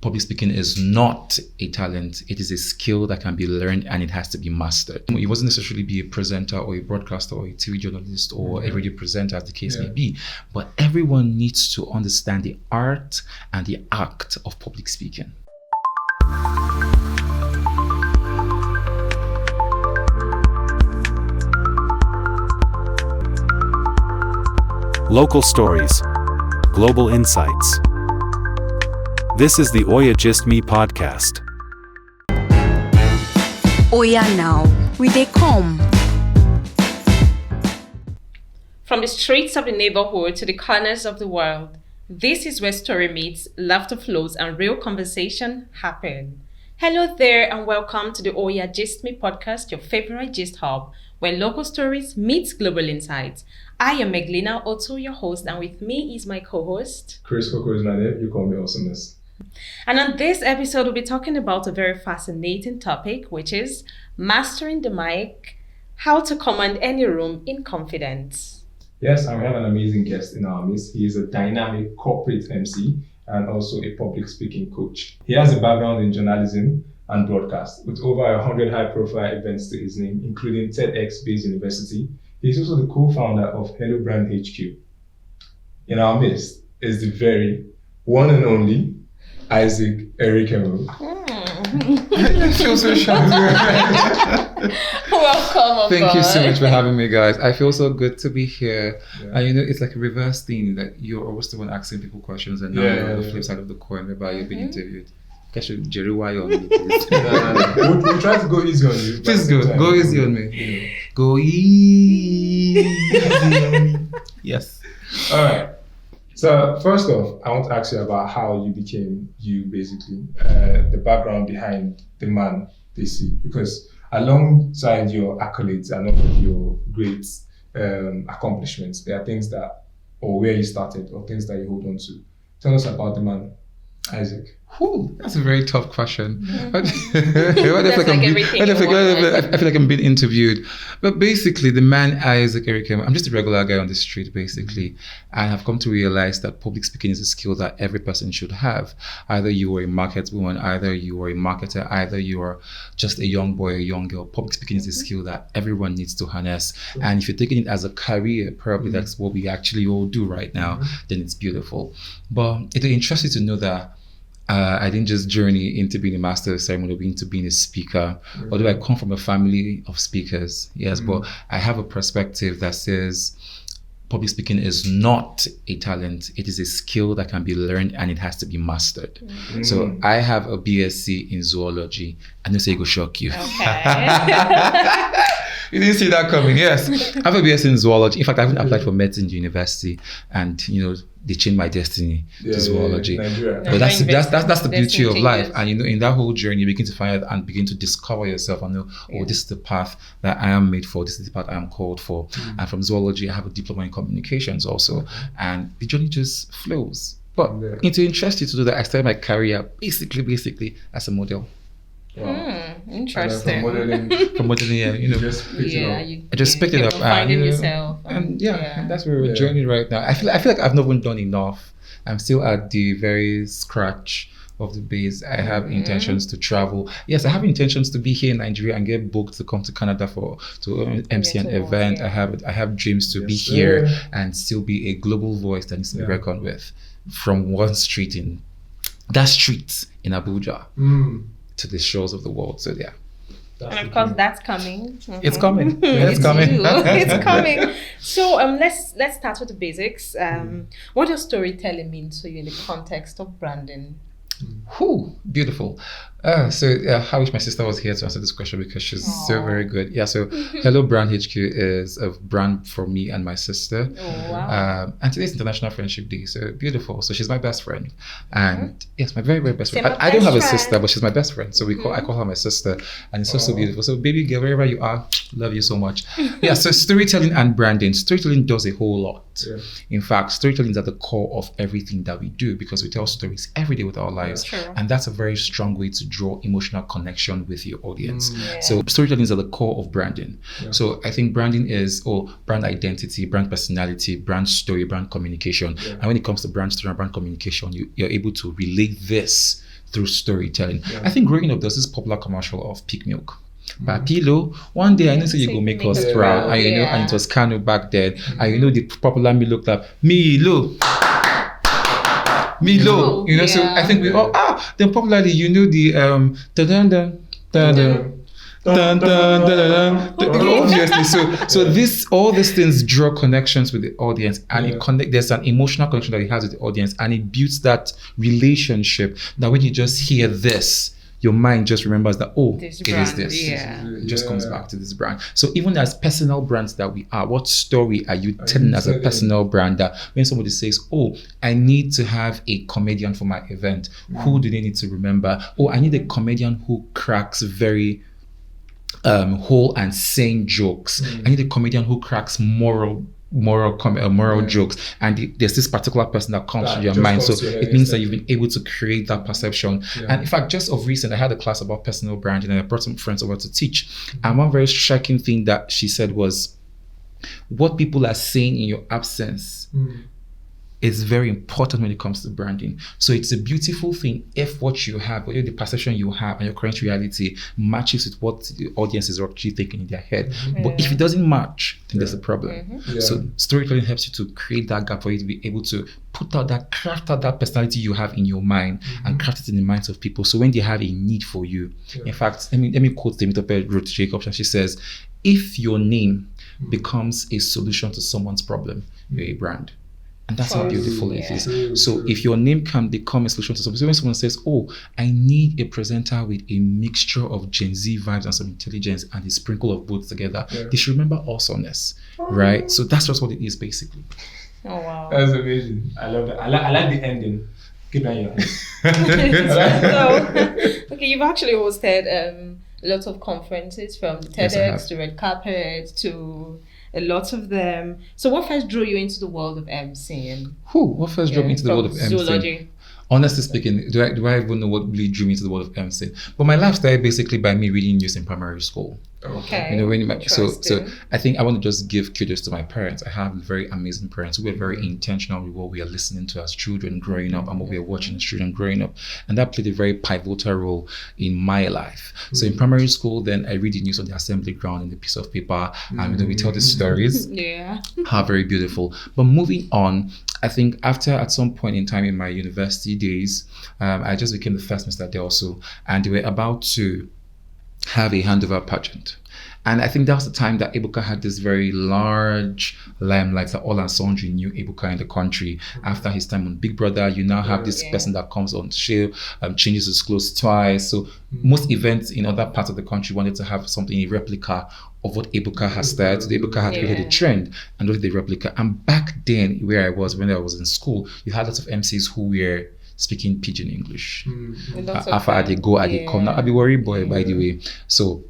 public speaking is not a talent. It is a skill that can be learned and it has to be mastered. You wasn't necessarily be a presenter or a broadcaster or a TV journalist or a radio presenter, as the case may be, but everyone needs to understand the art and the act of public speaking. Local stories, global insights. This is the Oyagistme Podcast. Oya now, we dey come. From the streets of the neighborhood to the corners of the world, this is where story meets, laughter flows, and real conversation happen. Hello there, and welcome to the Oyagistme Podcast, your favorite gist hub, where local stories meet global insights. I am Meglina Otto, your host, and with me is my co-host. Chris Coco is my name. You call me Awesomeness. And on this episode, we'll be talking about a very fascinating topic, which is mastering the mic, how to command any room in confidence. Yes, and we have an amazing guest in our midst. He is a dynamic corporate MC and also a public speaking coach. He has a background in journalism and broadcast with over 100 high-profile events to his name, including TEDx-based university. He's also the co-founder of Hello Brand HQ. In our midst is the very one and only Izik Erikemu. I feel so shy. Welcome. Thank you so much for having me, guys. I feel so good to be here. Yeah. And it's like a reverse thing that you're always the one asking people questions, and now you're on the flip side of the coin whereby you're being interviewed. I should Jerry why on me. We'll try to go easy on you. Please go easy on me. Go easy on me. Yes. All right. So first off, I want to ask you about how you became you, basically, the background behind the man they see. Because alongside your accolades and all of your great accomplishments, there are things that, or where you started, or things that you hold on to. Tell us about the man, Izik. Ooh, that's a very tough question. I feel like I'm being interviewed. But basically, the man Izik Erikemu, I'm just a regular guy on the street, basically. And I've come to realize that public speaking is a skill that every person should have. Either you are a market woman, either you are a marketer, either you are just a young boy or a young girl. Public speaking is a skill that everyone needs to harness. And if you're taking it as a career, probably that's what we actually all do right now, then it's beautiful. But it interests you to know that I didn't just journey into being a master of ceremony, into being a speaker, although I come from a family of speakers, yes, but I have a perspective that says public speaking is not a talent. It is a skill that can be learned and it has to be mastered. So I have a BSc in zoology. I know say it will shock you. Okay. You didn't see that coming. Yes, I have a BSc in zoology. In fact, I haven't applied for medicine university, and they changed my destiny to zoology. But that's the beauty of life. And in that whole journey, you begin to find out and begin to discover yourself and know, this is the path that I am made for. This is the path I am called for. And from zoology, I have a diploma in communications also. And the journey just flows. But to interest you to do that, I started my career basically as a model. Wow. Interesting. From modeling, I just picked it up. Finding yourself. And that's where we're journeying right now. I feel like I've not even done enough. I'm still at the very scratch of the base. I have intentions to travel. Yes, I have intentions to be here in Nigeria and get booked to come to Canada to MC an event. I have dreams to be here and still be a global voice that needs to be reckoned with from one street in Abuja. To the shores of the world. So and of course that's coming. It's coming. It's coming. It's coming. So let's start with the basics. What does storytelling mean to you in the context of branding? Beautiful. I wish my sister was here to answer this question because she's so very good. Yeah, so Hello Brand HQ is a brand for me and my sister. Oh, wow. And today's International Friendship Day, so beautiful. So she's my best friend. And yes, my very, very best friend. I don't have a sister, but she's my best friend. So I call her my sister. And it's so beautiful. So baby girl, wherever you are, love you so much. Yeah, so storytelling and branding. Storytelling does a whole lot. Yeah. In fact, storytelling is at the core of everything that we do because we tell stories every day with our lives. Sure. And that's a very strong way to draw emotional connection with your audience. So storytelling is at the core of branding. So I think branding is brand identity, brand personality, brand story, brand communication. And when it comes to brand story and brand communication, you're able to relate this through storytelling. Yeah. I think growing up, there's this popular commercial of peak milk. But Pilo, one day I know you go make us proud, and you know, and it was Kano back then, and you know the popular me looked up Milo, you know. So I think we all then popularly, you know, the dun dun dun dun. Obviously, so this all these things draw connections with the audience, and it connect. There's an emotional connection that it has with the audience, and it builds that relationship. That when you just hear this, your mind just remembers that, this it brand, is this. yeah. It just comes back to this brand. So even as personal brands that we are, what story are you telling as a personal brand that when somebody says, I need to have a comedian for my event, who do they need to remember? I need a comedian who cracks very whole and sane jokes. I need a comedian who cracks moral jokes, and there's this particular person that comes to your mind, so it means that you've been able to create that perception. And in fact, just of recent, I had a class about personal branding, and I brought some friends over to teach, and one very striking thing that she said was, what people are saying in your absence is very important when it comes to branding. So it's a beautiful thing if what you have, or the perception you have and your current reality matches with what the audience is actually thinking in their head. But if it doesn't match, then there's a problem. So storytelling helps you to create that gap for you to be able to craft out that personality you have in your mind and craft it in the minds of people. So when they have a need for you, in fact, let me quote the Ruth Jacobs, and she says, if your name becomes a solution to someone's problem, you're a brand. And that's how beautiful it is. So if your name can become a solution to something, so when someone says, I need a presenter with a mixture of Gen Z vibes and some intelligence and a sprinkle of both together, they should remember awesomeness, right? So that's just what it is, basically. Oh, wow. That's amazing. I love that. I like the ending. Keep on your Okay, you've actually hosted lots of conferences, from the TEDx to Red Carpet to a lot of them. So what first drew you into the world of emceeing? What first drew me into the world of emceeing? Zoology. Honestly speaking, do I even know what really drew me into the world of emceeing? But my life started basically by me reading news in primary school. Okay. You know, so I think I want to just give kudos to my parents. I have very amazing parents who were very intentional with what we are listening to as children growing up and what we are watching as children growing up. And that played a very pivotal role in my life. So in primary school, then I read the news on the assembly ground in the piece of paper, and we tell the stories. How very beautiful. But moving on, I think at some point in time in my university days, I just became the first semester there also, and they were about to have a handover pageant. And I think that was the time that Ebuka had this very large limelight that all and sundry knew Ebuka in the country. After his time on Big Brother, you now have this person that comes on show, changes his clothes twice. So most events in other parts of the country wanted to have something, a replica of what Ebuka has started. So Ebuka had created a trend and did the replica. And back then, when I was in school, you had lots of MCs who were speaking pidgin English. After they go, they come. Now, I be worried boy, by the way. So,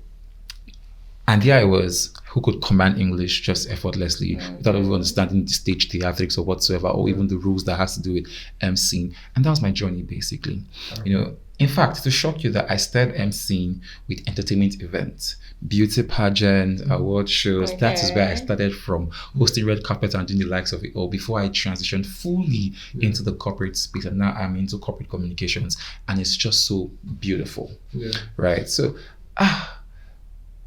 and here I was, who could command English just effortlessly without even understanding the stage theatrics or whatsoever, or even the rules that has to do with emceeing. And that was my journey, basically. You know, in fact, to shock you that I started emceeing with entertainment events, beauty pageants, award shows. That is where I started from, hosting red carpet and doing the likes of it all before I transitioned fully into the corporate space. And now I'm into corporate communications, and it's just so beautiful, right? So,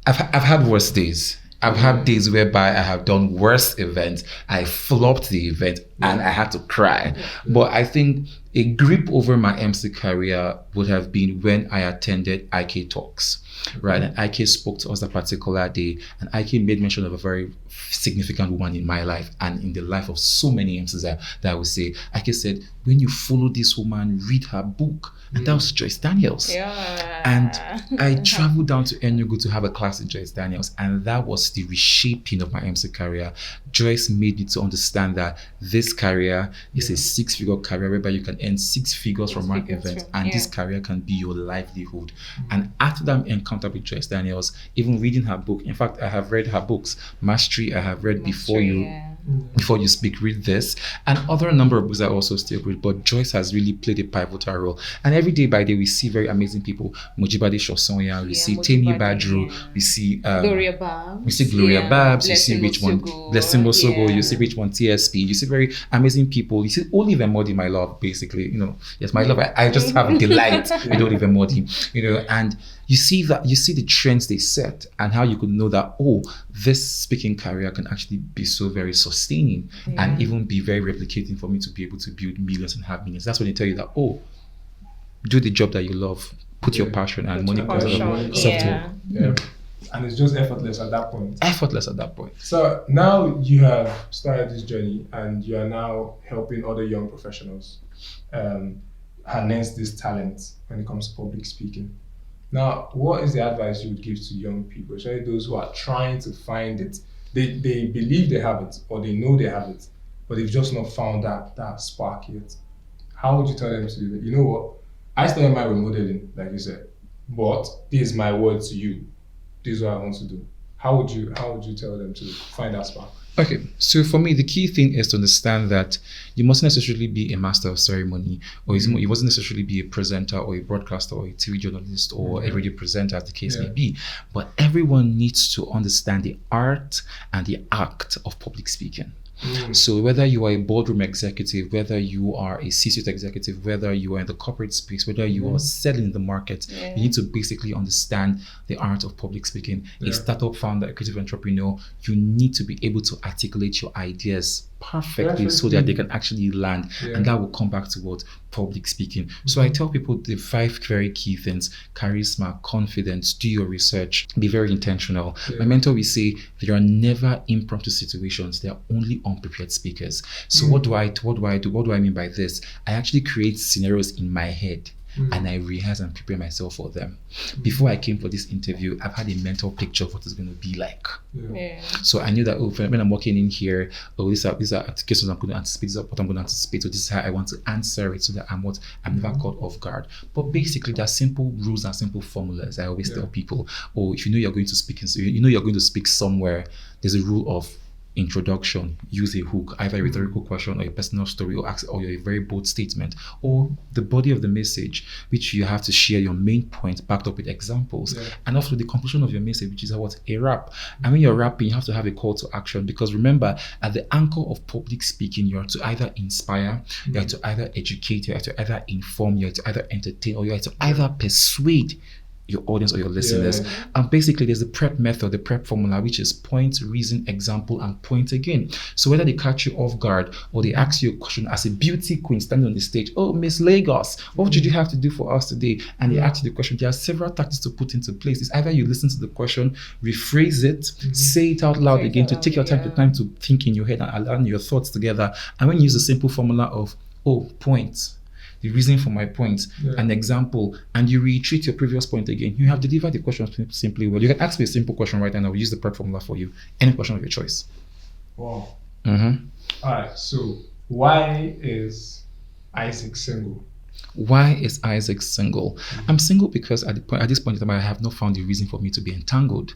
I've had worse days. I've had days whereby I have done worse events. I flopped the event and I had to cry. But I think a grip over my MC career would have been when I attended IK Talks, right? And IK spoke to us a particular day, and IK made mention of a very significant woman in my life and in the life of so many MCs that I would say. IK said, when you follow this woman, read her book. And that was Joyce Daniels. And I traveled down to Enugu to have a class in Joyce Daniels, and that was the reshaping of my MC career. Joyce made me to understand that this career is a 6-figure career whereby you can earn 6 figures from one event, and this career can be your livelihood. And after that encounter with Joyce Daniels, even reading her book, in fact, I have read her books, Mastery, I have read Before You, Before you speak, read this. And other number of books I also still read, but Joyce has really played a pivotal role. And every day by day, we see very amazing people. Mojibade Shosonya, we see Temi Badru, we see Gloria Babs. We see Gloria Babs, you see Richmond Blessing Mosogo, you see Richmond TSP, you see very amazing people. You see Olive Modi, my love, basically. Yes, my love. I just have a delight with Olive Modi, and you see the trends they set and how you could know that, this speaking career can actually be so very sustaining and even be very replicating for me to be able to build millions and have millions. That's when they tell you that, do the job that you love, put your passion and money comes out of software. And it's just effortless at that point. So now you have started this journey and you are now helping other young professionals harness this talent when it comes to public speaking. Now, what is the advice you would give to young people, especially those who are trying to find it? They believe they have it or they know they have it, but they've just not found that spark yet. How would you tell them to do that? You know what? I started my remodeling, like you said, but this is my word to you. This is what I want to do. How would you tell them to find that spark? Okay, so for me, the key thing is to understand that you mustn't necessarily be a master of ceremony, or you mustn't necessarily be a presenter or a broadcaster or a TV journalist or a radio presenter, as the case may be. But everyone needs to understand the art and the act of public speaking. So whether you are a boardroom executive, whether you are a C-suite executive, whether you are in the corporate space, whether you are selling the market, you need to basically understand the art of public speaking. A startup founder, a creative entrepreneur, you need to be able to articulate your ideas perfectly so that they can actually land, and that will come back to what public speaking. So I tell people the 5 very key things: charisma, confidence, do your research, be very intentional. My mentor will say there are never impromptu situations, there are only unprepared speakers. So what do I do? What do I mean by this? I actually create scenarios in my head and I rehearse and prepare myself for them. Before I came for this interview, I've had a mental picture of what it's going to be like. So I knew that when I'm walking in here, these are questions I'm going to anticipate, this is what I'm going to anticipate, so this is how I want to answer it so that I'm never caught off guard. But basically, there are simple rules and simple formulas. I always tell people, if you know you're going to speak, you're going to speak somewhere, there's a rule of introduction. Use a hook, either a rhetorical question or a personal story or a very bold statement, or the body of the message, which you have to share your main point backed up with examples, and also the conclusion of your message, which is a wrap. And when you're rapping, you have to have a call to action, because remember, at the anchor of public speaking, you are to either inspire, you are to either educate, you are to either inform, you are to either entertain, or you are to either persuade your audience or your listeners. And basically there's the prep method, the prep formula, which is point, reason, example, and point again. So whether they catch you off guard or they ask you a question as a beauty queen standing on the stage, Miss Lagos, what did you have to do for us today? And they ask you the question, there are several tactics to put into place. It's either you listen to the question, rephrase it, say it out loud again, to take your time to think in your head and align your thoughts together. And when you use the simple formula of point, the reason for my point, an example, and you reiterate your previous point again, you have delivered the question simply well. You can ask me a simple question right now, and I'll use the prep formula for you. Any question of your choice. Wow. All right, so why is Izik single? Why is Izik single? I'm single because at this point in time, I have not found a reason for me to be entangled.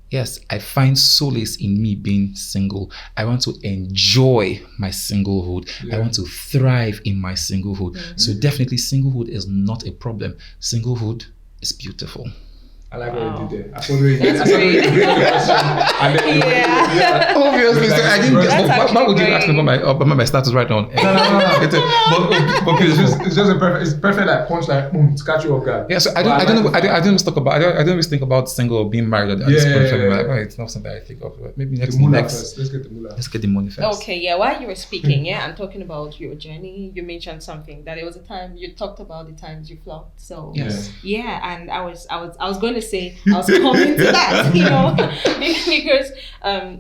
Yes, I find solace in me being single. I want to enjoy my singlehood. I want to thrive in my singlehood. So definitely singlehood is not a problem. Singlehood is beautiful. I like what you did there. I thought you did the Obviously, so I didn't get. Why would you ask me about my status right now? No. But it's just a perfect like punch, like boom, to catch you off guard. Yeah, so I don't always think about single or being married at this point. Like, it's not something I think of. Maybe next. Let's get the moolah. Let's get the money first. Okay, while you were speaking, and talking about your journey, you mentioned something that there was a time you talked about the times you flopped. So and I was going to say I was coming to that, because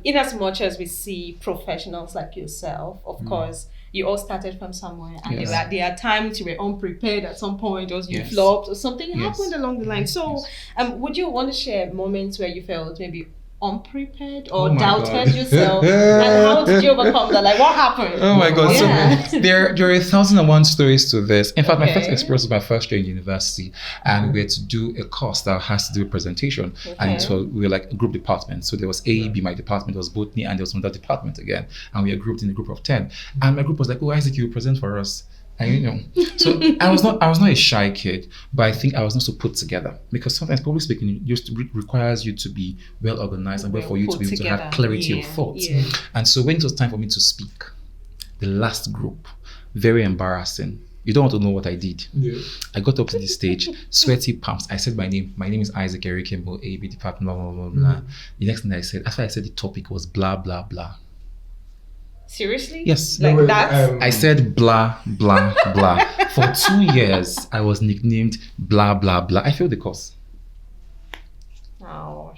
in as much as we see professionals like yourself, of course, you all started from somewhere, and there are times you were unprepared at some point, or you flopped, or something happened along the line. So, would you want to share moments where you felt maybe unprepared or Oh my doubted God. yourself? And how did you overcome that? Like, what happened? Oh my God. Yeah. So there are 1,001 stories to this. In fact, my first Okay. experience was my first year in university, and we had to do a course that has to do with presentation. Okay. And so we were like a group department. So there was A, B, my department, there was Botany, and there was another department again. And we were grouped in a group of 10. And my group was like, oh, Isaac, you present for us. And so I was not a shy kid, but I think I was not so put together, because sometimes public speaking requires you to be well organized and for you to be able to have clarity of thoughts. Yeah. And so when it was time for me to speak, the last group, very embarrassing. You don't want to know what I did. Yeah. I got up to the stage, sweaty palms. I said my name. My name is Izik Erikemu, AB department, blah, blah, blah, blah. The next thing I said, after I said the topic was blah, blah, blah. Seriously? Yes. Like No, that? I said blah, blah, blah. For 2 years, I was nicknamed blah, blah, blah. I failed the course. Oh,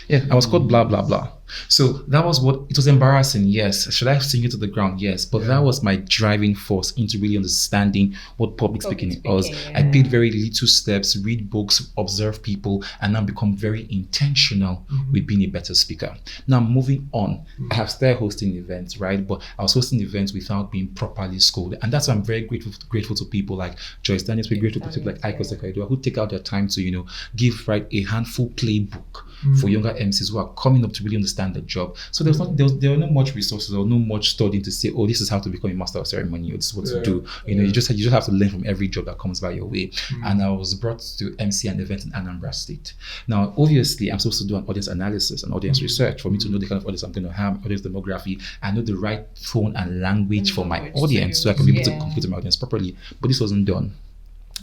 Yeah, I was called blah, blah, blah. So that was it was embarrassing, yes. Should I sing it to the ground? Yes. But that was my driving force into really understanding what public speaking was. I paid very little steps, read books, observe people, and now become very intentional with being a better speaker. Now, moving on, I have started hosting events, right? But I was hosting events without being properly schooled. And that's why I'm very grateful to people like Joyce Daniels, we're grateful to people like Iko Sekaidua, who take out their time to, give a handful playbook for younger MCs who are coming up to really understand the job. So there were not much resources or no much studying to say, oh, this is how to become a master of ceremony, or this is what to do. You just have to learn from every job that comes by your way. And I was brought to MC an event in Anambra State. Now, obviously, I'm supposed to do an audience analysis and audience research for me to know the kind of audience I'm going to have, audience demography, and know the right tone and language for my audience, so I can be able to communicate to my audience properly. But this wasn't done.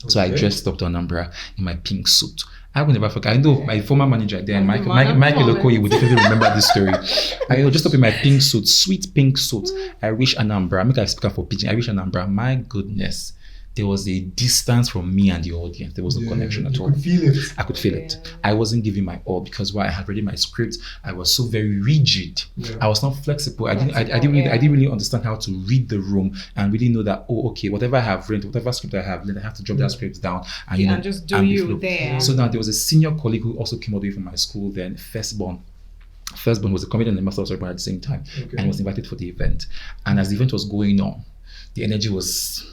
So I dressed up to Anambra in my pink suit. I will never forget. I know my former manager there, Michael Okoye, would definitely remember this story. I was just up in my pink suit, sweet pink suit. I reached Anambra. I make a speaker for pitching. I reached Anambra. My goodness, there was a distance from me and the audience. There was no connection at all. You could feel it. I could feel it. I wasn't giving my all because I had ready my script. I was so very rigid. I was not flexible. I didn't really understand how to read the room and really know that, oh, okay, whatever I have read, whatever script I have, then I have to drop that script down and just do you there. So now there was a senior colleague who also came all the way from my school then, Firstborn was a comedian and a master of ceremony at the same time, and was invited for the event. And as the event was going on, the energy was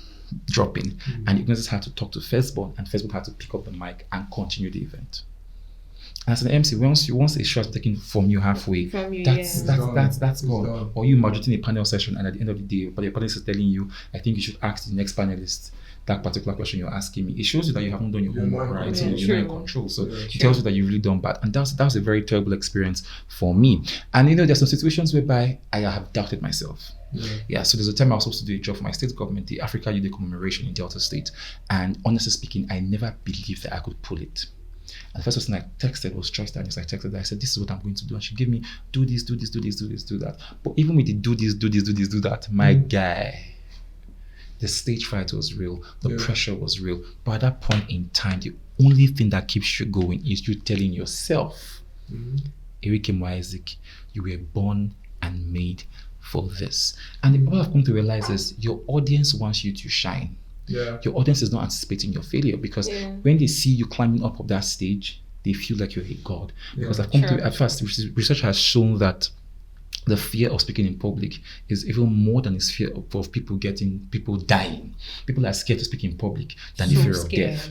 dropping, and Ignatius had to talk to Firstborn, and Firstborn had to pick up the mic and continue the event. And as an MC, once a shot taken from you halfway, that's gone. Or you moderating a panel session, and at the end of the day, the panelist is telling you, I think you should ask the next panelist that particular question you're asking me. It shows you that you haven't done your homework, right? So you're not in control. So it tells you that you've really done bad. And that was a very terrible experience for me. And there's some situations whereby I have doubted myself. So there's a time I was supposed to do a job for my state government, the Africa Youth Day commemoration in Delta State. And honestly speaking, I never believed that I could pull it. And the first person I texted was Joyce Daniels. I said, this is what I'm going to do. And she gave me, do this, do this, do this, do this, do that. But even with the do this, do this, do this, do that, my guy, the stage fright was real. The pressure was real. But at that point in time, the only thing that keeps you going is you telling yourself, Erikemu Isaac, you were born and made for this. And what I've come to realize is your audience wants you to shine. Your audience is not anticipating your failure, because when they see you climbing up of that stage, they feel like you're a god. Because I've come to, at first, research has shown that the fear of speaking in public is even more than the fear of people dying. People are scared to speak in public than the fear of death.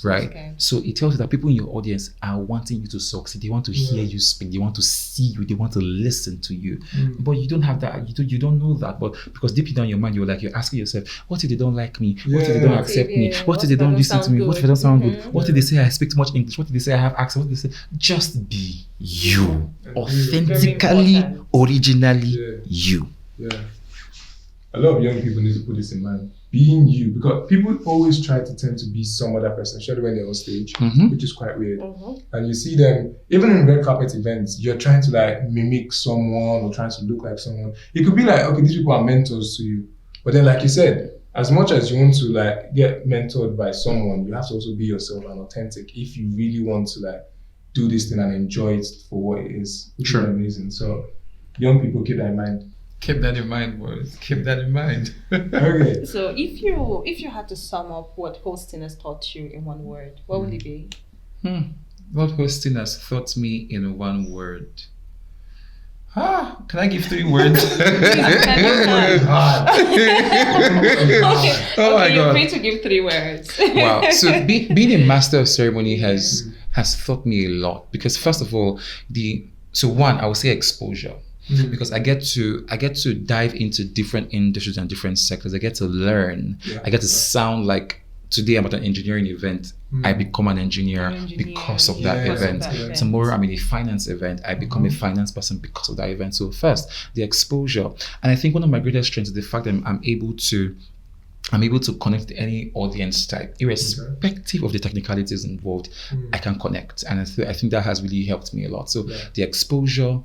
Right? Scared. So it tells you that people in your audience are wanting you to succeed. They want to hear you speak. They want to see you. They want to listen to you. But you don't have that. You don't know that. But because deep down in your mind, you're asking yourself, what if they don't like me? What if they don't accept me? What if they don't listen to me? What if I don't sound good? What if they say I speak too much English? What if they say I have accent? What if they say, just be you. Authentically, originally you. A lot of young people need to put this in mind. Being you, because people always try to tend to be some other person, especially when they're on stage, which is quite weird. And you see them, even in red carpet events, you're trying to mimic someone or trying to look like someone. It could be like, okay, these people are mentors to you. But then, like you said, as much as you want to get mentored by someone, you have to also be yourself and authentic if you really want to do this thing and enjoy it for what it is, which is amazing. So young people, keep that in mind. Keep that in mind, boys. Keep that in mind. Okay. So if you had to sum up what hosting has taught you in one word, what would it be? What hosting has taught me in one word? Can I give 3 words? Oh my you're God. free to give 3 words. Wow. So being a master of ceremony has taught me a lot, because first of all, I would say exposure. Because I get to dive into different industries and different sectors. I get to learn. I get to sound like, today I'm at an engineering event. I become an engineer because of that event. Tomorrow I'm in a finance event. I become a finance person because of that event. So first, the exposure. And I think one of my greatest strengths is the fact that I'm able to connect to any audience type, irrespective of the technicalities involved. I can connect, and I think that has really helped me a lot. So the exposure,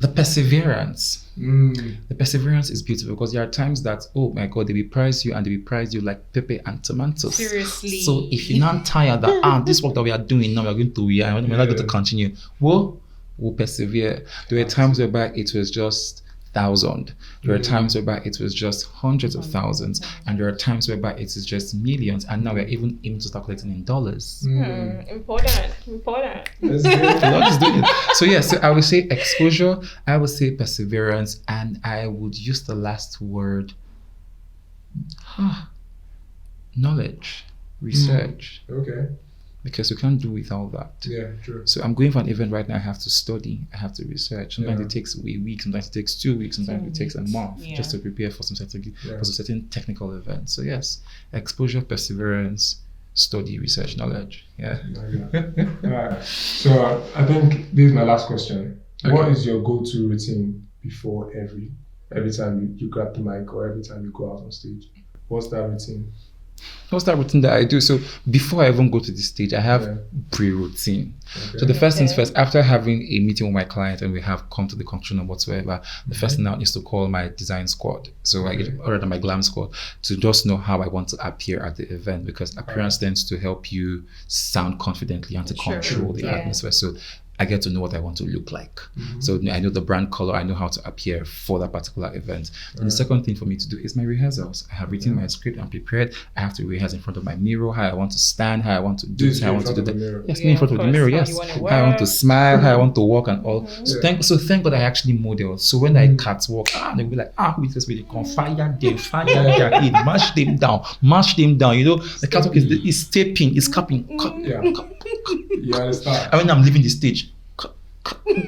the perseverance. The perseverance is beautiful, because there are times that, oh my God, they will price you like pepper and tomatoes. Seriously. So if you're not tired that this work that we are doing now, we're not going to continue. We'll persevere. There were times whereby it was just 1,000. There are times whereby it was just hundreds of thousands, and there are times whereby it is just millions, and now we're even aiming to start collecting in dollars. Important. The Lord is doing it. So yes, I would say exposure, I would say perseverance, and I would use the last word, knowledge, research. Okay. Because we can't do without that. Yeah, true. So I'm going for an event right now. I have to study. I have to research. Sometimes it takes a week. Sometimes it takes 2 weeks. Sometimes it takes a month just to prepare for some certain technical event. So yes, exposure, perseverance, study, research, knowledge. Yeah. Alright. So I think this is my last question. Okay. What is your go-to routine before every time you grab the mic or every time you go out on stage? What's that routine? What's that routine that I do? So before I even go to the stage, I have pre-routine. Okay. So the first things first, after having a meeting with my client and we have come to the conclusion of whatsoever, the first thing now is to call my design squad. So I get ordered my glam squad to just know how I want to appear at the event, because appearance tends to help you sound confidently and to control the atmosphere. So I get to know what I want to look like. So I know the brand color, I know how to appear for that particular event. Then the second thing for me to do is my rehearsals. I have written my script, I'm prepared. I have to rehearse in front of my mirror, how I want to stand, how I want to do this, how I want to do that. Yes, me in front of the mirror, yes. How I want to smile, how I want to walk and all. So thank God I actually model. So when I catwalk, they'll be like, who is this with the fire them, mash them down. You know, the catwalk is stepping, is cupping. You understand? And when I'm leaving the stage,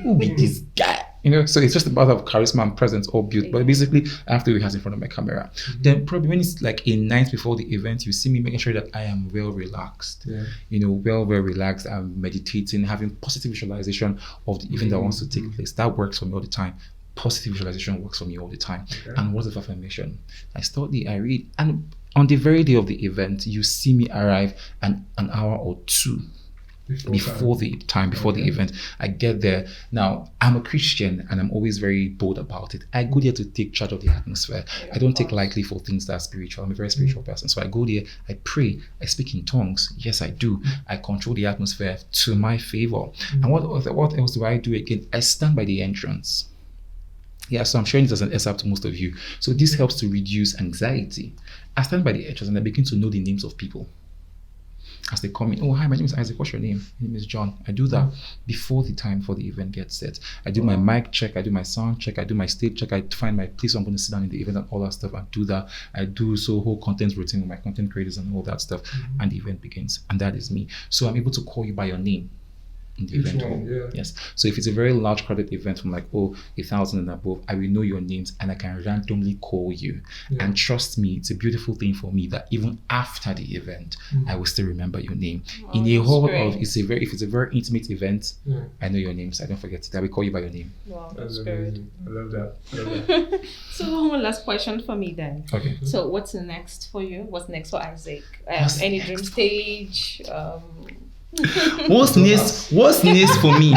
who be this guy? You know, so it's just about of charisma and presence all built. But basically, I have to rehearse in front of my camera. Then probably when it's like a night before the event, you see me making sure that I am well relaxed. You know, well relaxed. I'm meditating, having positive visualization of the event that wants to take place. That works for me all the time. Positive visualization works for me all the time. And what's the affirmation? I study, I read, and on the very day of the event, you see me arrive an hour or 2 before the event. I get there. Now, I'm a Christian and I'm always very bold about it. I go there to take charge of the atmosphere. I don't take lightly for things that are spiritual. I'm a very spiritual person. So I go there, I pray, I speak in tongues. Yes, I do. I control the atmosphere to my favor. And what else do I do again? I stand by the entrance. Yeah, so I'm sharing this as an SR to most of you. So this helps to reduce anxiety. I stand by the entrance and I begin to know the names of people. As they come in, oh hi, my name is Isaac, what's your name? My name is John. I do that before the event gets set. I do my mic check, I do my sound check, I do my stage check, I find my place where I'm going to sit down in the event and all that stuff. I do that. I do whole content routine with my content creators and all that stuff. And the event begins. And that is me. So I'm able to call you by your name in the event hall. Yes. So if it's a very large crowded event from like 1,000 and above, I will know your names and I can randomly call you. And trust me, it's a beautiful thing for me that even after the event, I will still remember your name. In a hall of if it's a very intimate event, I know your name, so I don't forget it. I will call you by your name. Wow, that's good. I love that. So one last question for me then. Okay. So what's next for you? What's next for Isaac? Any dream stage? What's next for me?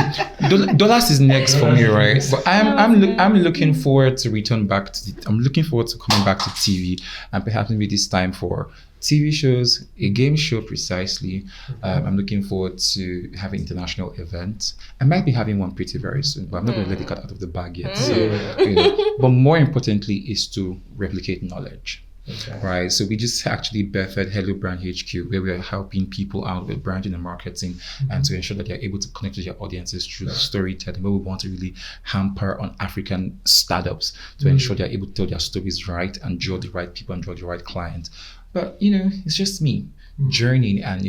Dollars is next for me, right? But I'm looking forward to return back to I'm looking forward to coming back to TV, and perhaps maybe this time for TV shows, a game show precisely. I'm looking forward to having international events. I might be having one pretty very soon, but I'm not going to let the cat out of the bag yet. So, you know, but more importantly is to replicate knowledge. Okay. Right, so we just actually birthed Hello Brand HQ, where we are helping people out with branding and marketing, and to ensure that they're able to connect with their audiences through storytelling. Where we want to really hamper on African startups to ensure they're able to tell their stories right and draw the right people and draw the right clients. But it's just me journeying and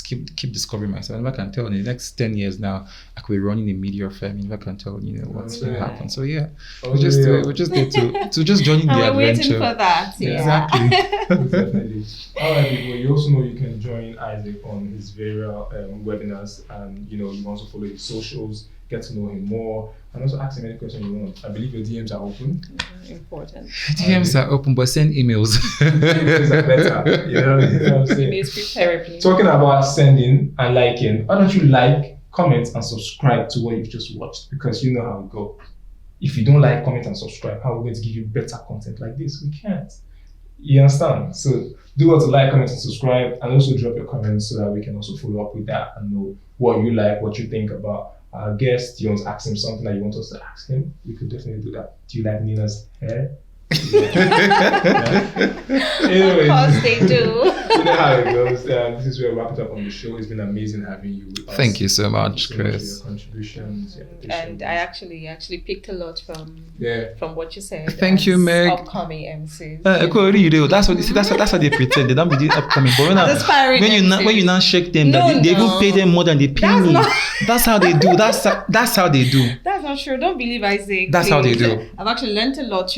keep discovering myself. And if I can tell in the next 10 years now, I could be running a media firm. If I can tell what's going to happen. So we're just there to just joining the we're adventure. waiting for that. Exactly. Definitely. All right, people. You also know you can join Izik on his various webinars, and you can also follow his socials, get to know him more, and also ask him any question you want. I believe your DMs are open. Important. DMs are open, but send emails. Emails are better. You know what I'm saying? Emails preferably. Talking about sending and liking, why don't you like, comment, and subscribe to what you've just watched? Because you know how it goes. If you don't like, comment, and subscribe, how are we going to give you better content like this? We can't. You understand? So do what to like, comment, and subscribe, and also drop your comments so that we can also follow up with that and know what you like, what you think about our guest. You want to ask him something that you want us to ask him? We could definitely do that. Do you like Nina's hair? Anyways, Of course they do. You know how it goes. This is where we wrap it up on the show. It's been amazing having you with us. Thank you so much, Thank you so much for Chris. your contributions. your And patience. I actually picked a lot from what you said. Thank you, as Meg. Upcoming MCs. That's what they pretend. They don't be upcoming. But Aspiring when you now shake them, No, they even no. pay them more than they pay That's me. not- That's how they do. That's how they do. That's not true. Don't believe Isaac. That's how they please. do. I've actually learned a lot,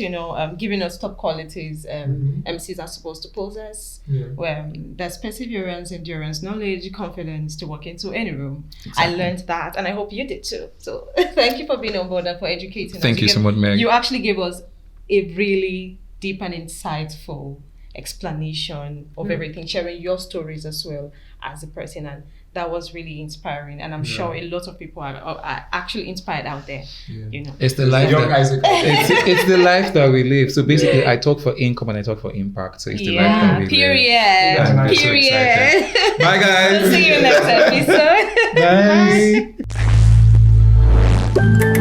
giving us top qualities MCs are supposed to possess. Yeah. Where there's perseverance, endurance, knowledge, confidence to walk into any room. I learned that, and I hope you did too. So thank you for being on board and for educating us. Thank you so much, Meg. You actually gave us a really deep and insightful explanation of everything, sharing your stories as well as a person, and that was really inspiring. And I'm sure a lot of people are actually inspired out there. Yeah. It's the life Young that, Isaac. it's the life that we live. So basically, I talk for income and I talk for impact. So it's the life that we live. Period. That's nice. So Period. excited. Bye, guys. See you next episode. Bye.